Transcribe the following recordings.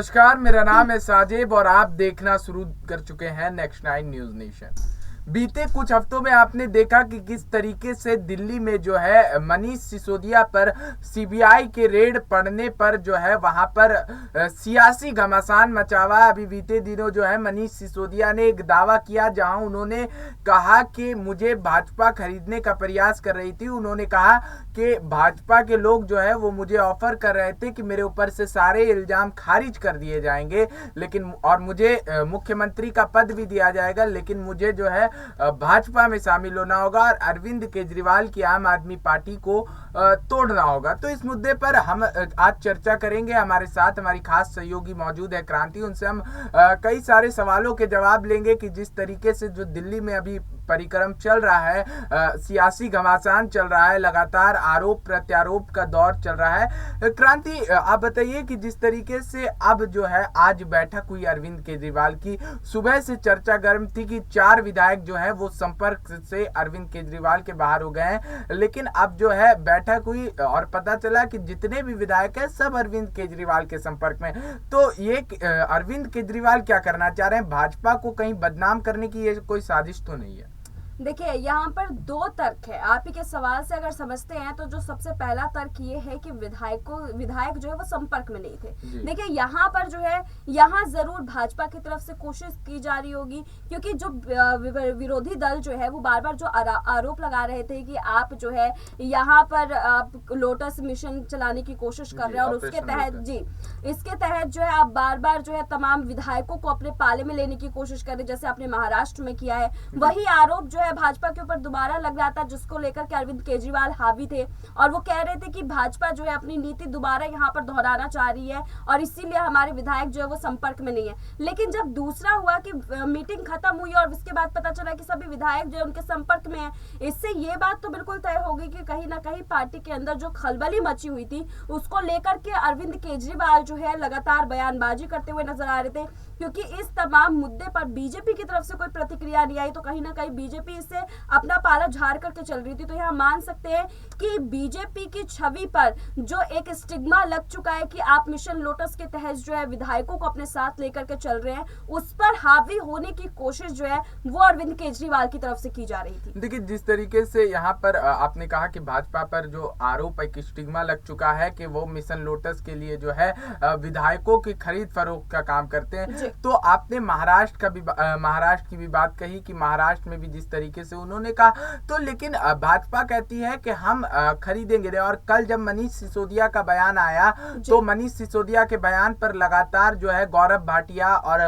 नमस्कार, मेरा नाम है साजिब और आप देखना शुरू कर चुके हैं नेक्स्ट 9 न्यूज नेशन। बीते कुछ हफ्तों में आपने देखा कि किस तरीके से दिल्ली में जो है मनीष सिसोदिया पर सीबीआई के रेड पड़ने पर जो है वहां पर सियासी घमासान मचा हुआ। अभी बीते दिनों जो है मनीष सिसोदिया ने एक दावा किया जहां उन्होंने कहा कि मुझे भाजपा खरीदने का प्रयास कर रही थी। उन्होंने कहा कि भाजपा के लोग जो है वो मुझे ऑफर कर रहे थे कि मेरे ऊपर से सारे इल्जाम खारिज कर दिए जाएंगे, लेकिन और मुझे मुख्यमंत्री का पद भी दिया जाएगा, लेकिन मुझे जो है भाजपा में शामिल होना होगा और अरविंद केजरीवाल की आम आदमी पार्टी को तोड़ना होगा। तो इस मुद्दे पर हम आज चर्चा करेंगे। हमारे साथ हमारी खास सहयोगी मौजूद है क्रांति। उनसे हम कई सारे सवालों के जवाब लेंगे कि जिस तरीके से जो दिल्ली में अभी परिक्रम चल रहा है, सियासी घमासान चल रहा है, लगातार आरोप प्रत्यारोप का दौर चल रहा है। क्रांति, आप बताइए कि जिस तरीके से अब जो है आज बैठक हुई अरविंद केजरीवाल की, सुबह से चर्चा गर्म थी कि 4 विधायक जो है वो संपर्क से अरविंद केजरीवाल के बाहर हो गए हैं, लेकिन अब जो है बैठक हुई और पता चला कि जितने भी विधायक हैं सब अरविंद केजरीवाल के संपर्क में। तो ये अरविंद केजरीवाल क्या करना चाह रहे हैं? भाजपा को कहीं बदनाम करने की ये कोई साजिश तो नहीं है? देखिए, यहाँ पर 2 तर्क है। आप ही के सवाल से अगर समझते हैं तो जो सबसे पहला तर्क ये है कि विधायक जो है वो संपर्क में नहीं थे। देखिए, यहाँ पर जो है यहाँ जरूर भाजपा की तरफ से कोशिश की जा रही होगी, क्योंकि जो विरोधी दल जो है वो बार बार जो आरोप लगा रहे थे कि आप जो है यहाँ पर आप लोटस मिशन चलाने की कोशिश कर रहे हैं और उसके तहत इसके तहत जो है आप बार बार जो है तमाम विधायकों को अपने पाले में लेने की कोशिश कर रहे हैं, जैसे आपने महाराष्ट्र में किया है। वही आरोप जो है भाजपा के ऊपर दोबारा लग रहा था, जिसको लेकर के अरविंद केजरीवाल हावी थे और वो कह रहे थे कि भाजपा जो है अपनी नीति दोबारा यहाँ पर दोहराना चाह रही है और इसीलिए हमारे विधायक जो है वो संपर्क में नहीं है। लेकिन जब दूसरा हुआ कि मीटिंग खत्म हुई और उसके बाद पता चला कि सभी विधायक जो है उनके संपर्क में है, इससे ये बात तो बिल्कुल तय हो गई कि कहीं ना कहीं पार्टी के अंदर जो खलबली मची हुई थी उसको लेकर के अरविंद केजरीवाल जो है लगातार बयानबाजी करते हुए नजर आ रहे थे, क्योंकि इस तमाम मुद्दे पर बीजेपी की तरफ से कोई प्रतिक्रिया नहीं आई। तो कहीं ना कहीं बीजेपी इससे अपना पाला झाड़ करके चल रही थी। तो यहाँ मान सकते हैं कि बीजेपी की छवि पर जो एक स्टिग्मा लग चुका है कि आप मिशन लोटस के तहत जो है विधायकों को अपने साथ लेकर के चल रहे हैं, उस पर हावी होने की कोशिश जो है वो अरविंद केजरीवाल की तरफ से की जा रही थी। देखिए, जिस तरीके से यहाँ पर आपने कहा कि भाजपा पर जो आरोप एक स्टिग्मा लग चुका है कि वो मिशन लोटस के लिए जो है विधायकों की खरीद फरोख्त का काम करते हैं, तो आपने महाराष्ट्र की भी बात कही कि महाराष्ट्र में भी जिस तरीके से उन्होंने कहा, तो लेकिन भाजपा कहती है कि हम खरीदेंगे। और कल जब मनीष सिसोदिया का बयान आया तो मनीष सिसोदिया के बयान पर लगातार जो है गौरव भाटिया और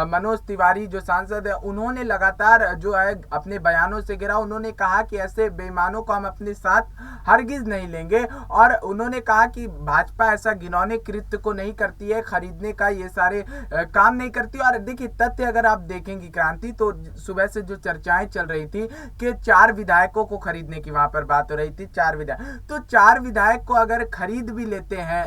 मनोज तिवारी जो सांसद है उन्होंने लगातार जो है अपने बयानों से गिरा। उन्होंने कहा कि ऐसे बेईमानों को हम अपने साथ हरगिज नहीं लेंगे और उन्होंने कहा कि भाजपा ऐसा घिनौने कृत्य को नहीं करती है, खरीदने का ये सारे काम नहीं करती। और देखिए, तथ्य अगर आप देखेंगे क्रांति, तो सुबह से जो चर्चाएं चल रही थी कि 4 विधायकों को खरीदने की वहां पर बात हो रही थी, 4 विधायक, तो 4 विधायक को अगर खरीद भी लेते हैं,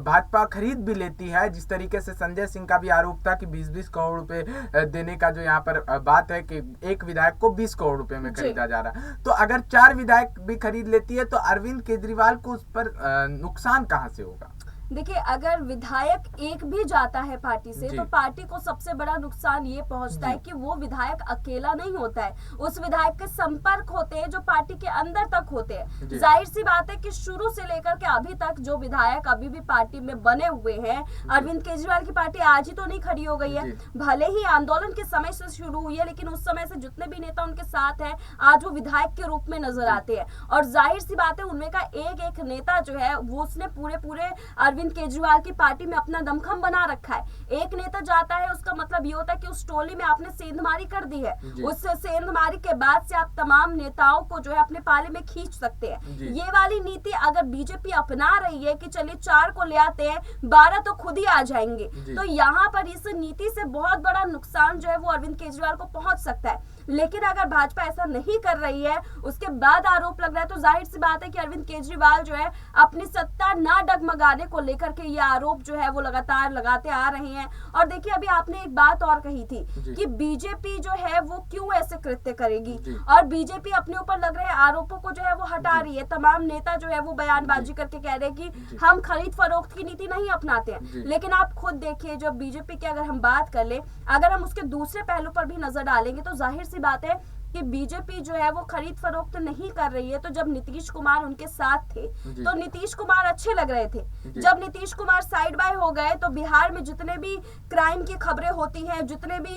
भाजपा खरीद भी लेती है, जिस तरीके से संजय सिंह का भी आरोप था कि 20-20 करोड़ रुपए देने का जो यहाँ पर बात है कि एक विधायक को 20 करोड़ रुपए में खरीदा जा रहा है। तो अगर 4 विधायक भी खरीद लेती है तो अरविंद केजरीवाल को उस पर नुकसान कहां से होगा? देखिए, अगर विधायक एक भी जाता है पार्टी से तो पार्टी को सबसे बड़ा नुकसान ये पहुंचता है कि वो विधायक अकेला नहीं होता है, उस विधायक के संपर्क होते हैं जो पार्टी के अंदर तक होते हैं। जाहिर सी बात है कि शुरू से लेकर के अभी तक जो विधायक अभी भी पार्टी में बने हुए हैं, अरविंद केजरीवाल की पार्टी आज ही तो नहीं खड़ी हो गई है, भले ही आंदोलन के समय से शुरू हुई है, लेकिन उस समय से जितने भी नेता उनके साथ है आज वो विधायक के रूप में नजर आते हैं। और जाहिर सी बात है उनमें का एक नेता जो है वो उसने पूरे अरविंद केजरीवाल की पार्टी में अपना दमखम बना रखा है। एक नेता जाता है उसका मतलब ये होता है कि उस टोली में आपने सेंधमारी कर दी है, उस सेंधमारी के बाद से आप तमाम नेताओं को जो है अपने पाले में खींच सकते हैं। ये वाली नीति अगर बीजेपी अपना रही है कि चलिए 4 को ले आते हैं, 12 तो खुद ही आ जाएंगे, तो यहाँ पर इस नीति से बहुत बड़ा नुकसान जो है वो अरविंद केजरीवाल को पहुंच सकता है। लेकिन अगर भाजपा ऐसा नहीं कर रही है, उसके बाद आरोप लग रहा है, तो जाहिर सी बात है कि अरविंद केजरीवाल जो है अपनी सत्ता ना डगमगाने को लेकर के ये आरोप जो है वो लगातार लगाते आ रहे हैं। और देखिए अभी आपने एक बात और कही थी कि बीजेपी जो है वो क्यों ऐसे कृत्य करेगी, और बीजेपी अपने ऊपर लग रहे आरोपों को जो है वो हटा रही है। तमाम नेता जो है वो बयानबाजी करके कह रहे हैं कि हम खरीद फरोख्त की नीति नहीं अपनाते हैं, लेकिन आप खुद देखिए जब बीजेपी की अगर हम बात कर ले, अगर हम उसके दूसरे पहलू पर भी नजर डालेंगे तो जाहिर सी बात है कि बीजेपी जो है वो खरीद फरोख्त नहीं कर रही है। तो जब नीतीश कुमार उनके साथ थे तो नीतीश कुमार अच्छे लग रहे थे, जब नीतीश कुमार साइड बाय हो गए तो बिहार में जितने भी क्राइम की खबरें होती हैं, जितने भी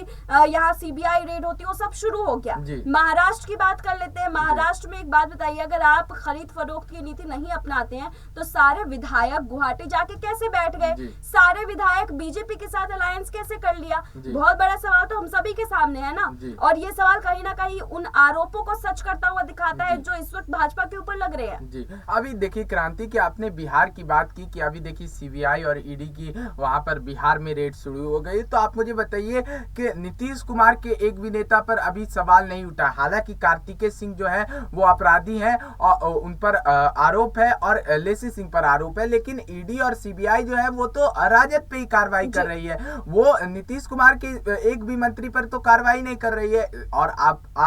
यहाँ सीबीआई रेड होती है, वो सब शुरू हो गया। महाराष्ट्र की बात कर लेते हैं। महाराष्ट्र में एक बात बताइए, अगर आप खरीद फरोख्त की नीति नहीं अपनाते हैं तो सारे विधायक गुवाहाटी जाके कैसे बैठ गए, सारे विधायक बीजेपी के साथ अलायंस कैसे कर लिया? बहुत बड़ा सवाल तो हम सभी के सामने है ना। और ये सवाल कहीं ना कहीं उन आरोपों को सच करता हुआ दिखाता है जो इस वक्त भाजपा के ऊपर लग रहे हैं। जी अभी देखिए क्रांति की आपने बिहार की बात की कि अभी देखिए सीबीआई और ईडी की वहां पर बिहार में रेड शुरू हो गई। तो आप मुझे बताइए कि नीतीश कुमार के एक भी नेता पर अभी सवाल नहीं उठा। हालांकि कार्तिकेय सिंह जो है वो अपराधी हैं और उन पर आरोप है और लेसी सिंह पर आरोप है, लेकिन ईडी और सीबीआई जो है वो तो राजद पे ही कार्रवाई कर रही है, वो नीतीश कुमार के एक भी मंत्री पर तो कार्रवाई नहीं कर रही है। और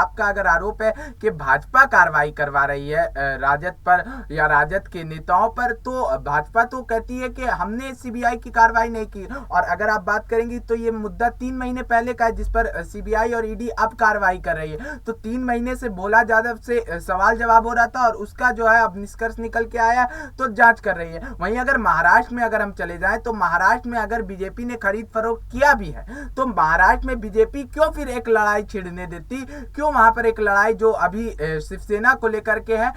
आपका अगर आरोप है कि भाजपा कार्रवाई करवा रही है राजद पर या राजद के नेताओं पर, तो भाजपा तो कहती है कि हमने सीबीआई की कार्रवाई नहीं की। और अगर आप बात करेंगी तो ये मुद्दा 3 महीने पहले का है जिस पर सीबीआई और ईडी अब कार्रवाई कर रही है। तो 3 महीने से भोला यादव से सवाल जवाब हो रहा था और उसका जो है अब निष्कर्ष निकल के आया तो जांच कर रही है। वहीं अगर महाराष्ट्र में अगर हम चले जाएं तो महाराष्ट्र में अगर बीजेपी ने खरीद फरोख्त किया भी है तो महाराष्ट्र में बीजेपी क्यों फिर एक लड़ाई छिड़ने देती, क्यों वहां पर एक लड़ाई जो अभी शिवसेना को लेकर के है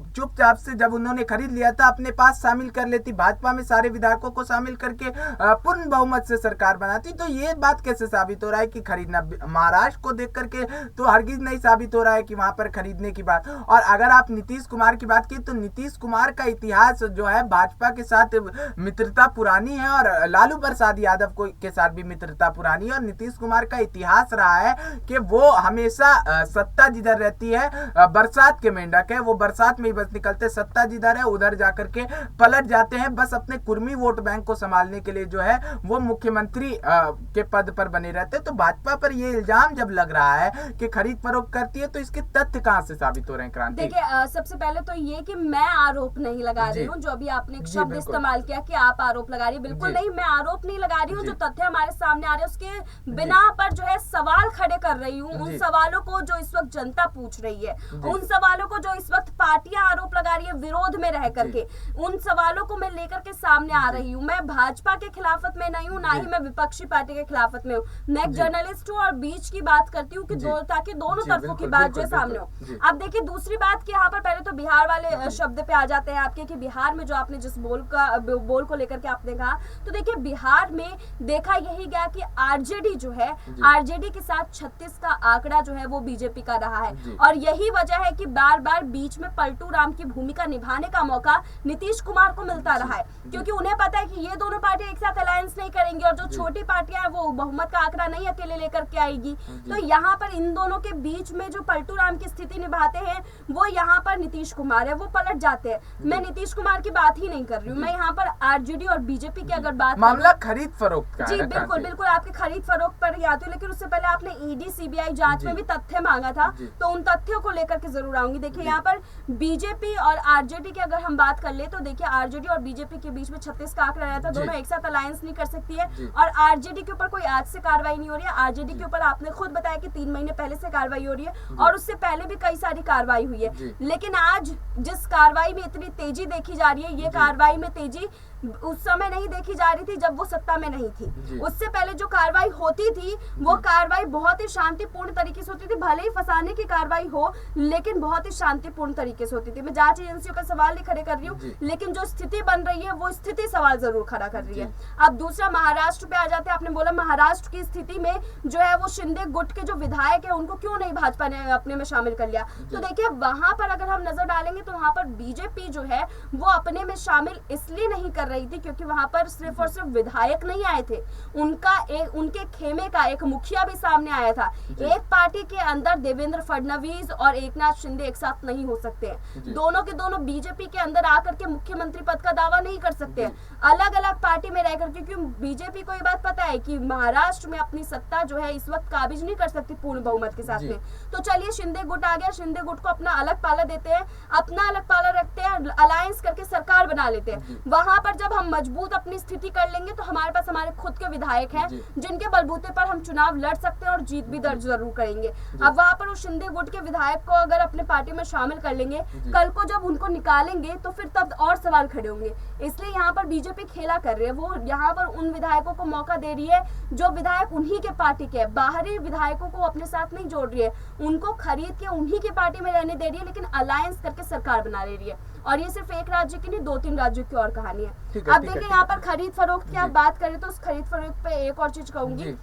चुपचाप से जब उन्होंने खरीद लिया था अपने पास शामिल कर लेती, भाजपा में सारे विधायकों को शामिल करके पूर्ण बहुमत से सरकार बनाती। तो ये बात कैसे साबित हो रहा है कि खरीदना, महाराष्ट्र को देख करके तो हरगिज नहीं साबित हो रहा है कि वहां पर खरीदने की बात। और अगर आप नीतीश कुमार की बात की तो नीतीश कुमार का इतिहास जो है भाजपा के साथ मित्रता पुरानी है और लालू प्रसाद यादव को के साथ भी मित्रता पुरानी है। और नीतीश कुमार का इतिहास रहा है कि वो हमेशा सत्ता जिधर रहती है, बरसात के मेंढक है, वो बरसात में ही बस निकलते, सत्ता जिधर है उधर जाकर के पलट जाते हैं, बस अपने कुर्मी वोट बैंक को संभालने के लिए जो है वो मुख्यमंत्री के पद पर बने रहते। तो भाजपा पर ये इल्जाम जब लग रहा है कि खरीद फरोख्त करती है तो इसके तथ्य कहां से साबित हो रहे हैं क्रांति? देखिए सबसे पहले तो ये कि मैं आरोप नहीं लगा रही हूँ, जो अभी आपने एक शब्द इस्तेमाल किया कि आप आरोप लगा रही है, बिल्कुल नहीं, मैं आरोप नहीं लगा रही हूँ। जो तथ्य हमारे सामने आ रहे हैं उसके बिना पर जो है सवाल खड़े कर रही हूँ, उन सवालों को जो इस वक्त जनता पूछ रही है, उन सवालों को जो इस वक्त पार्टियां आरोप लगा रही है विरोध में रह करके, उन सवालों को मैं लेकर के सामने आ रही हूँ। मैं भाजपा के खिलाफत में नहीं हूँ, ना ही मैं विपक्षी पार्टी के खिलाफत में हूँ। मैं एक जर्नलिस्ट हूँ और बीच की बात करती हूँ कि ताकि दोनों तरफों की बात जो सामने हो। अब देखिए दूसरी बात कि यहाँ पर पहले तो बिहार वाले शब्द पे आ जाते हैं आपके कि बिहार में जो आपने जिस बोल को लेकर के आपने कहा, तो देखिए बिहार में देखा यही गया कि आरजेडी जो है, आरजेडी के साथ 36 का आंकड़ा जो है वो बीजेपी का रहा है। और यही वजह है कि बार बार बीच में पलटू राम की भूमिका निभाने का मौका नीतीश कुमार को मिलता रहा है, क्योंकि उन्हें पता है कि ये दोनों पार्टियां एक साथ अलायंस नहीं करेंगी और जो छोटी पार्टियां हैं वो बहुमत का आंकड़ा नहीं अकेले लेकर के आएगी। तो यहाँ पर इन दोनों के बीच में जो पलटू राम की स्थिति निभाते हैं वो यहाँ पर नीतीश कुमार है, वो पलट जाते हैं। मैं नीतीश कुमार की बात ही नहीं कर रही हूँ, मैं यहाँ पर आरजेडी और बीजेपी की अगर बात मामला खरीद फरोख्त का जी बिल्कुल बिल्कुल आपके खरीद फरोख्त पर ही आती हूँ, लेकिन उससे पहले आपने ईडी सीबीआई जांच में भी तथ्य मांगा था, तो उन तथ्यों को लेकर के जरूर आऊंगी। देखिए यहाँ पर बीजेपी और आरजेडी की अगर हम बात कर ले तो देखिए आरजेडी और बीजेपी के बीच में 36 का आंकड़ा रहता है, दोनों एक साथ अलायंस नहीं कर सकती है। और आरजेडी के ऊपर कोई आज से कार्रवाई नहीं हो रही है, आरजेडी के ऊपर आपने खुद बताया कि 3 महीने पहले से कार्रवाई हो रही है और उससे पहले भी कई सारी कार्रवाई हुई है। लेकिन आज जिस कार्रवाई में इतनी तेजी देखी जा रही है, ये कार्रवाई में तेजी उस समय नहीं देखी जा रही थी जब वो सत्ता में नहीं थी। उससे पहले जो कार्रवाई होती थी वो कार्रवाई बहुत ही शांतिपूर्ण तरीके से होती थी, भले ही फंसाने की कार्रवाई हो लेकिन बहुत ही शांतिपूर्ण तरीके से होती थी। मैं जांच एजेंसियों का सवाल नहीं खड़े कर रही हूँ, लेकिन जो स्थिति बन रही है वो स्थिति सवाल जरूर खड़ा कर रही है। अब दूसरा महाराष्ट्र पे आ जाते हैं, आपने बोला महाराष्ट्र की स्थिति में जो है वो शिंदे गुट के जो विधायक है उनको क्यों नहीं भाजपा ने अपने में शामिल कर लिया। तो देखिए वहां पर अगर हम नजर डालेंगे तो वहां पर बीजेपी जो है वो अपने में शामिल इसलिए नहीं कर रही थी, क्योंकि वहां पर सिर्फ और सिर्फ विधायक नहीं आए थे, उनके खेमे का एक मुखिया भी सामने आया था। एक पार्टी के अंदर देवेंद्र फडणवीस और एकनाथ शिंदे एक साथ नहीं हो सकते हैं, दोनों के दोनों बीजेपी के अंदर आकर के मुख्यमंत्री पद का दावा नहीं कर सकते हैं, अलग अलग पार्टी में रहकर, क्योंकि बीजेपी को ये बात पता है कि महाराष्ट्र में अपनी सत्ता जो है इस वक्त काबिज नहीं कर सकती पूर्ण बहुमत के साथ में। तो चलिए शिंदे गुट आ गया, शिंदे गुट को अपना अलग पाला देते हैं, अपना अलग पाला रखते हैं, अलायंस करके सरकार बना लेते हैं। वहां पर जब हम मजबूत अपनी स्थिति कर लेंगे तो हमारे पास हमारे खुद के विधायक हैं जिनके बलबूते पर हम चुनाव लड़ सकते हैं और जीत भी दर्ज जरूर करेंगे। अब वहां पर उस शिंदे गुट के विधायक को अगर अपने पार्टी में शामिल कर लेंगे, कल को जब उनको निकालेंगे तो फिर तब और सवाल खड़े होंगे। इसलिए यहाँ पर बीजेपी खेला कर रही है, वो यहाँ पर उन विधायकों को मौका दे रही है जो विधायक उन्हीं के पार्टी के, बाहरी विधायकों को अपने साथ नहीं जोड़ रही है, उनको खरीद के उन्हीं की पार्टी में रहने दे रही है, लेकिन अलायंस करके सरकार बना ले रही है। और ये सिर्फ एक राज्य की नहीं, 2-3 राज्यों की और कहानी है। अब देखिए यहाँ पर खरीद फरोख्त की आप बात करें तो उस खरीद फरोख्त पे एक और चीज कहूंगी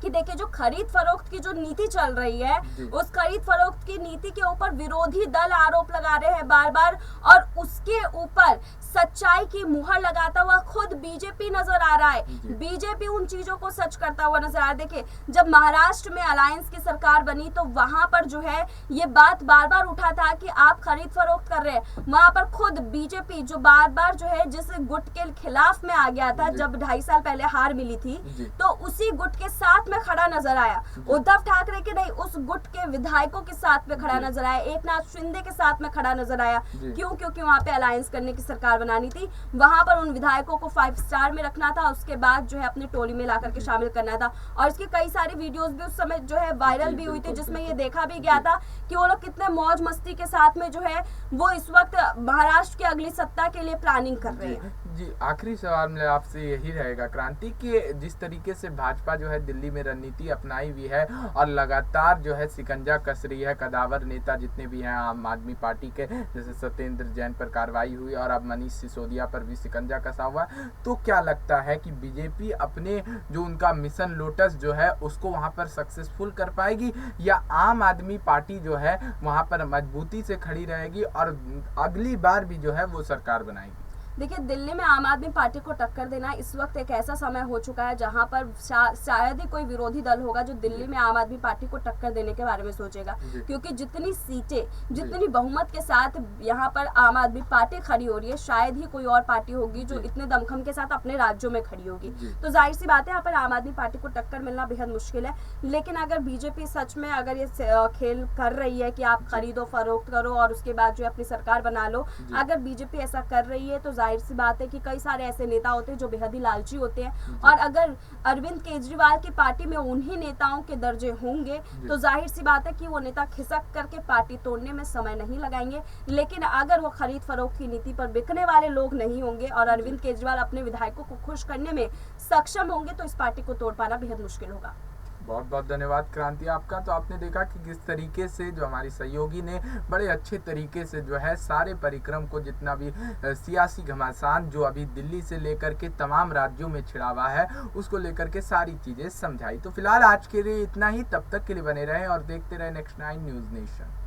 कि देखिए जो खरीद फरोख्त की जो नीति चल रही है, उस खरीद फरोख्त की नीति के ऊपर विरोधी दल आरोप लगा रहे हैं बार बार, और उसके ऊपर सच्चाई की मुहर लगाता हुआ खुद बीजेपी नजर आ रहा है। बीजेपी उन चीजों को सच करता हुआ नजर आ रहा है। देखिए जब महाराष्ट्र में अलायंस की सरकार बनी तो वहां पर जो है ये बात बार बार उठा था कि आप खरीद फरोख्त कर रहे हैं। वहां पर खुद बीजेपी जो बार बार जो है जिस गुट के खिलाफ में आ गया था, जब 2.5 साल पहले हार मिली थी, तो उसी गुट के साथ में खड़ा नजर आया। उद्धव ठाकरे के नहीं, उस गुट के विधायकों के साथ में खड़ा नजर आया, एकनाथ शिंदे के साथ में खड़ा नजर आया। क्यों? क्योंकि वहां पे अलायंस करने की सरकार बनानी थी, वहां पर उन विधायकों को 5 स्टार में रखना था, उसके बाद जो है अपनी टोली में लाकर के शामिल करना था। और इसकी कई सारी वीडियोस भी उस समय जो है वायरल भी हुई थी, जिसमें ये देखा भी गया था कि वो लोग कितने मौज मस्ती के साथ में जो है वो इस वक्त महाराष्ट्र की अगली सत्ता के लिए प्लानिंग कर रहे हैं। जी आखिरी सवाल मेरा आपसे यही रहेगा क्रांति, कि जिस तरीके से भाजपा जो है दिल्ली में रणनीति अपनाई हुई है और लगातार जो है शिकंजा कस रही है, कदावर नेता जितने भी हैं आम आदमी पार्टी के, जैसे सत्येंद्र जैन पर कार्रवाई हुई और अब मनीष सिसोदिया पर भी शिकंजा कसा हुआ, तो क्या लगता है कि बीजेपी अपने जो उनका मिशन लोटस जो है उसको वहां पर सक्सेसफुल कर पाएगी, या आम आदमी पार्टी जो है वहां पर मजबूती से खड़ी रहेगी और अगली बार भी जो है वो सरकार बनाएगी? देखिए दिल्ली में आम आदमी पार्टी को टक्कर देना इस वक्त एक ऐसा समय हो चुका है जहां पर शायद ही कोई विरोधी दल होगा जो दिल्ली में आम आदमी पार्टी को टक्कर देने के बारे में सोचेगा, क्योंकि जितनी सीटें, जितनी बहुमत के साथ यहां पर आम आदमी पार्टी खड़ी हो रही है, शायद ही कोई और पार्टी होगी जो इतने दमखम के साथ अपने राज्यों में खड़ी होगी। तो जाहिर सी बात है यहाँ पर आम आदमी पार्टी को टक्कर मिलना बेहद मुश्किल है। लेकिन अगर बीजेपी सच में अगर ये खेल कर रही है कि आप खरीदो फरोख्त करो और उसके बाद जो अपनी सरकार बना लो, अगर बीजेपी ऐसा कर रही है तो जाहिर सी बात है कि कई सारे ऐसे नेता होते हैं जो बेहद ही लालची होते हैं, और अगर अरविंद केजरीवाल की पार्टी में उन्हीं नेताओं के दर्जे होंगे तो जाहिर सी बात है कि वो नेता खिसक करके पार्टी तोड़ने में समय नहीं लगाएंगे। लेकिन अगर वो खरीद फरोख्त की नीति पर बिकने वाले लोग नहीं होंगे और अरविंद केजरीवाल अपने विधायकों को खुश करने में सक्षम होंगे तो इस पार्टी को तोड़ पाना बेहद मुश्किल होगा। बहुत बहुत धन्यवाद क्रांति आपका। तो आपने देखा कि किस तरीके से जो हमारी सहयोगी ने बड़े अच्छे तरीके से जो है सारे परिक्रम को, जितना भी सियासी घमासान जो अभी दिल्ली से लेकर के तमाम राज्यों में छिड़ा हुआ है, उसको लेकर के सारी चीजें समझाई। तो फिलहाल आज के लिए इतना ही, तब तक के लिए बने रहें और देखते रहें नेक्स्ट 9 न्यूज़ नेशन।